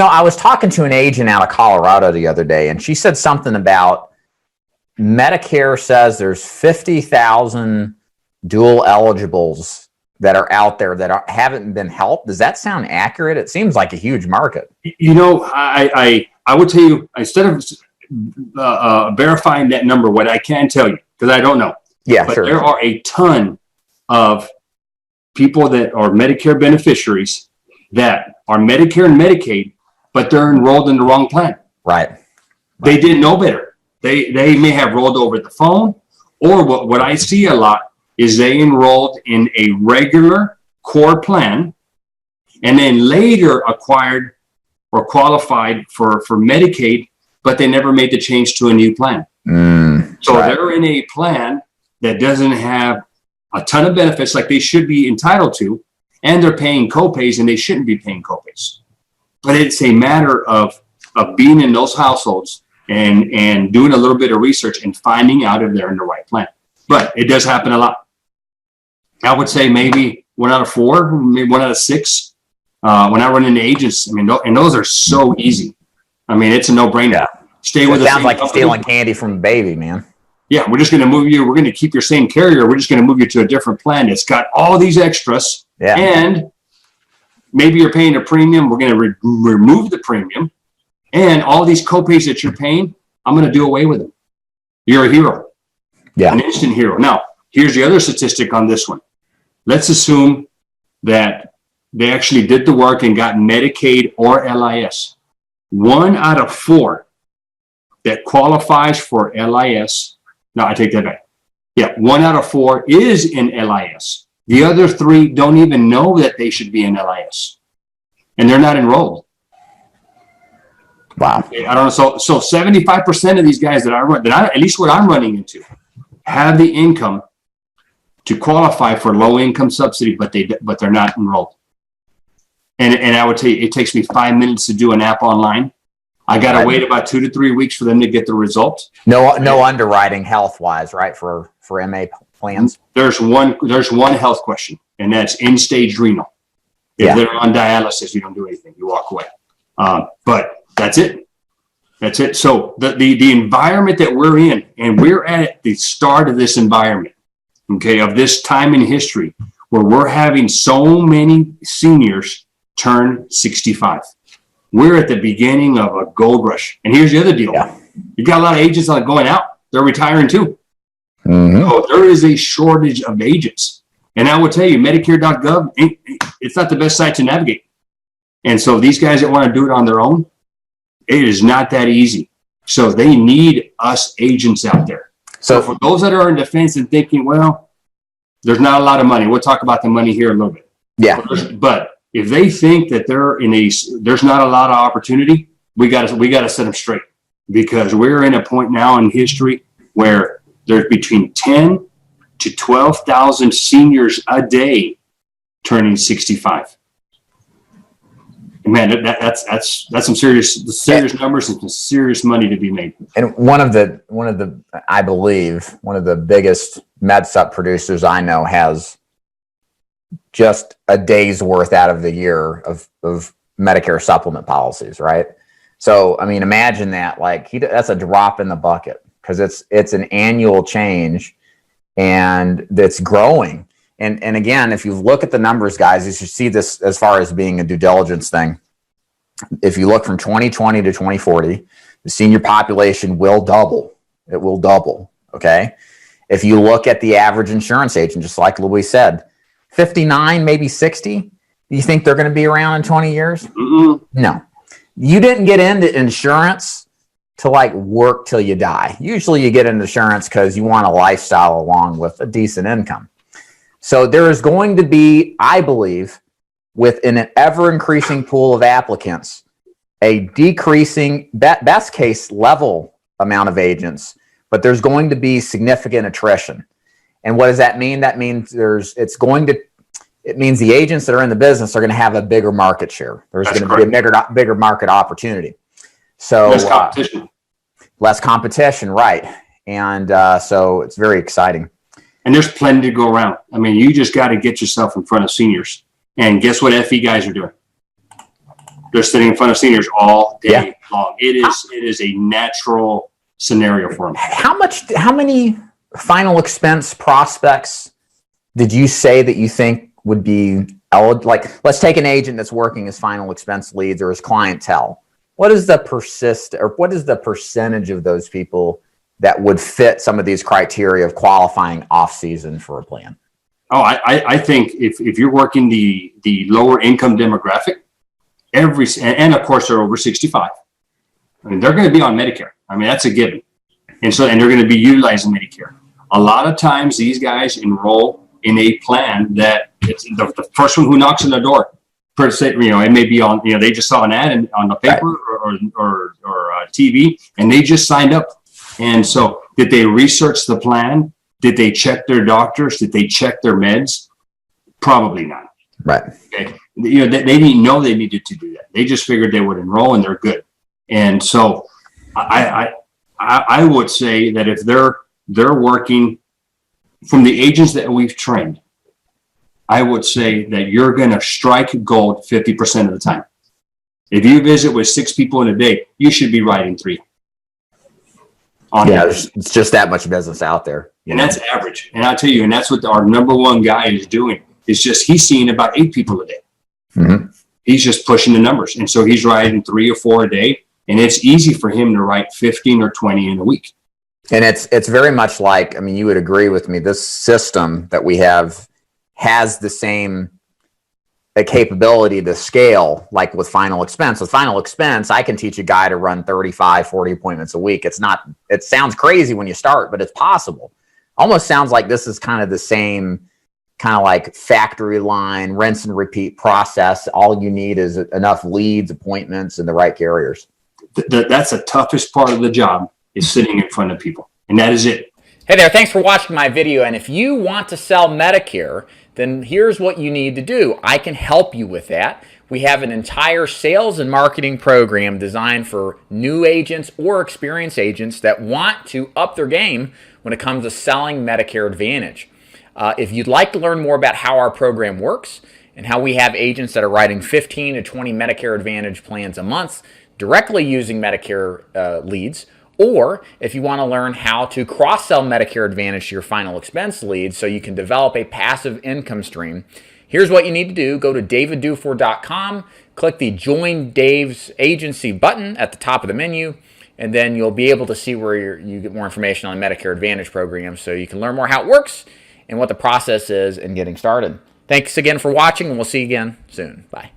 I was talking to an agent out of Colorado the other day, and she said something about Medicare says there's 50,000 dual eligibles that are out there that haven't been helped. Does that sound accurate? It seems like a huge market. I would tell you, instead of verifying that number, what I can tell you, because I don't know. Yeah, but sure. There are a ton of people that are Medicare beneficiaries that are Medicare and Medicaid, but they're enrolled in the wrong plan. Right. They didn't know better. They may have rolled over the phone, or what I see a lot is they enrolled in a regular core plan and then later acquired or qualified for Medicaid, but they never made the change to a new plan. So they're in a plan that doesn't have a ton of benefits like they should be entitled to, and they're paying copays, and they shouldn't be paying copays. But it's a matter of being in those households and doing a little bit of research and finding out if they're in the right plan. But it does happen a lot. I would say maybe 1 out of 4, maybe 1 out of 6. When I run into agents, I mean, and those are so easy. I mean, it's a no-brainer. Yeah. Stay with us. Sounds like you're stealing candy from a baby, man. Yeah, we're just going to move you. We're going to keep your same carrier. We're just going to move you to a different plan that's got all these extras. Yeah. And maybe you're paying a premium. We're going to remove the premium. And all these copays that you're paying, I'm going to do away with them. You're a hero. Yeah. An instant hero. Now, here's the other statistic on this one. Let's assume that they actually did the work and got Medicaid or LIS. 1 out of 4 that qualifies for LIS. No, I take that back. Yeah, 1 out of 4 is in LIS. The other 3 don't even know that they should be in LIS, and they're not enrolled. Wow. Okay, I don't know. So 75% of these guys that I run, at least what I'm running into, have the income to qualify for low income subsidy, but they're not enrolled. And I would tell you, it takes me 5 minutes to do an app online. I got to wait about 2 to 3 weeks for them to get the result. No underwriting health wise, right? For MA plans. There's one health question, and that's end stage renal. If they're on dialysis, you don't do anything. You walk away. But that's it. That's it. So the environment that we're in, and we're at the start of this environment, okay, of this time in history where we're having so many seniors turn 65. We're at the beginning of a gold rush. And here's the other deal. Yeah. You got a lot of agents that are going out. They're retiring too. Mm-hmm. So there is a shortage of agents. And I will tell you, Medicare.gov, it's not the best site to navigate. And so these guys that want to do it on their own, it is not that easy. So they need us agents out there. So for those that are in defense and thinking, well, there's not a lot of money. We'll talk about the money here a little bit. Yeah. But if they think that there's not a lot of opportunity, we got to set them straight, because we're in a point now in history where there's between 10 to 12,000 seniors a day turning 65. And man, that's some serious numbers and some serious money to be made. And one of the I believe one of the biggest MedSup producers I know has just a day's worth out of the year of Medicare supplement policies, right? So, I mean, imagine that, that's a drop in the bucket, because it's an annual change and that's growing. And again, if you look at the numbers, guys, you should see this as far as being a due diligence thing. If you look from 2020 to 2040, the senior population will double. It will double, okay? If you look at the average insurance agent, just like Louis said, 59, maybe 60. Do you think they're going to be around in 20 years? Mm-mm. No. You didn't get into insurance to work till you die. Usually you get into insurance because you want a lifestyle along with a decent income. So there is going to be, I believe, within an ever-increasing pool of applicants, a decreasing, best case level amount of agents, but there's going to be significant attrition. And what does that mean? That means it means the agents that are in the business are going to have a bigger market share. There's going to be a bigger market opportunity. So less competition, right? And so it's very exciting. And there's plenty to go around. I mean, you just got to get yourself in front of seniors. And guess what FE guys are doing? They're sitting in front of seniors all day long. It is a natural scenario for them. How many final expense prospects did you say that you think would be eligible? Like, let's take an agent that's working as final expense leads or as clientele. What is the percentage of those people that would fit some of these criteria of qualifying off season for a plan? Oh, I think if you're working the lower income demographic, and of course they're over 65. I mean, they're going to be on Medicare. I mean, that's a given. And they're going to be utilizing Medicare. A lot of times these guys enroll in a plan that it's the first one who knocks on the door. Per se, it may be on, they just saw an ad on the paper or TV, and they just signed up. And so did they research the plan? Did they check their doctors? Did they check their meds? Probably not. Right. Okay. They didn't know they needed to do that. They just figured they would enroll and they're good. And so I would say that if they're working from the agents that we've trained, I would say that you're going to strike gold 50% of the time. If you visit with 6 people in a day, you should be writing 3. It's just that much business out there. And that's average. And I'll tell you, and that's what our number one guy is doing. It's just he's seeing about 8 people a day. Mm-hmm. He's just pushing the numbers. And so he's writing 3 or 4 a day. And it's easy for him to write 15 or 20 in a week. And it's very much like, I mean, you would agree with me, this system that we have has the same capability to scale, like with final expense. With final expense, I can teach a guy to run 35, 40 appointments a week. It sounds crazy when you start, but it's possible. Almost sounds like this is kind of the same kind of like factory line, rinse and repeat process. All you need is enough leads, appointments, and the right carriers. That's the toughest part of the job, is sitting in front of people. And that is it. Hey there, thanks for watching my video. And if you want to sell Medicare, then here's what you need to do. I can help you with that. We have an entire sales and marketing program designed for new agents or experienced agents that want to up their game when it comes to selling Medicare Advantage. If you'd like to learn more about how our program works and how we have agents that are writing 15 to 20 Medicare Advantage plans a month directly using Medicare leads, or if you want to learn how to cross-sell Medicare Advantage to your final expense leads so you can develop a passive income stream, here's what you need to do. Go to davidduford.com, click the Join Dave's Agency button at the top of the menu, and then you'll be able to see where you get more information on the Medicare Advantage program so you can learn more how it works and what the process is in getting started. Thanks again for watching, and we'll see you again soon. Bye.